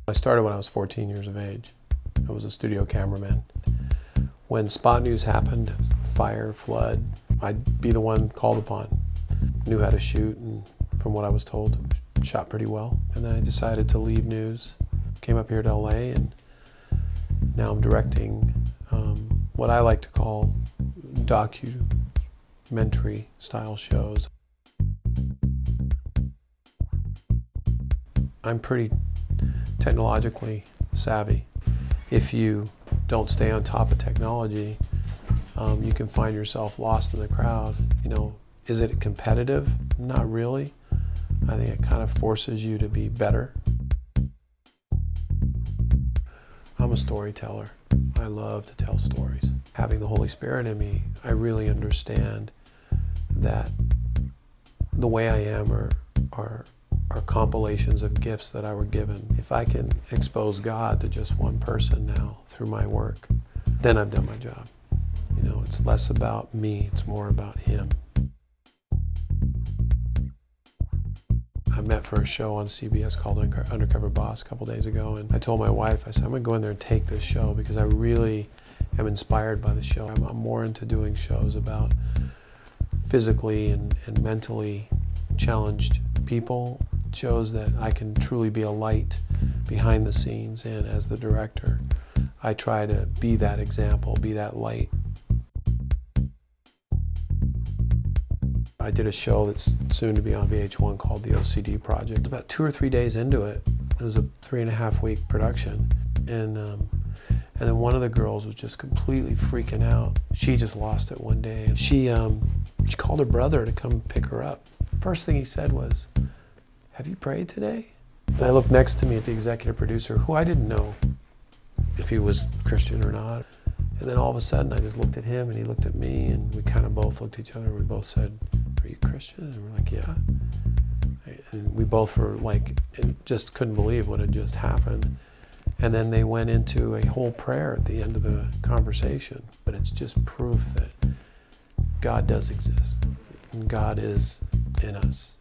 I started when I was 14 years of age. I was a studio cameraman. When spot news happened, fire, flood, I'd be the one called upon. Knew how to shoot, and from what I was told, shot pretty well. And then I decided to leave news. Came up here to LA, and now I'm directing what I like to call documentary style shows. I'm pretty technologically savvy. If you don't stay on top of technology, you can find yourself lost in the crowd. You know, is it competitive? Not really. I think it kind of forces you to be better. I'm a storyteller. I love to tell stories. Having the Holy Spirit in me, I really understand that the way I am are compilations of gifts that I were given. If I can expose God to just one person now through my work, then I've done my job. You know, it's less about me, it's more about Him. I met for a show on CBS called Undercover Boss a couple days ago, and I told my wife, I said, I'm going to go in there and take this show because I really am inspired by the show. I'm more into doing shows about physically and mentally challenged people, shows that I can truly be a light behind the scenes, and as the director, I try to be that example, be that light. I did a show that's soon to be on VH1 called The OCD Project. About 2 or 3 days into it, it was a 3.5-week production, and then one of the girls was just completely freaking out. She just lost it one day, and she called her brother to come pick her up. First thing he said was, "Have you prayed today?" And I looked next to me at the executive producer, who I didn't know if he was Christian or not. And then all of a sudden, I just looked at him, and he looked at me, and we kind of both looked at each other. We both said, "Are you Christian?" And we're like, "Yeah." And we both were like, just couldn't believe what had just happened. And then they went into a whole prayer at the end of the conversation. But it's just proof that God does exist, and God is in us.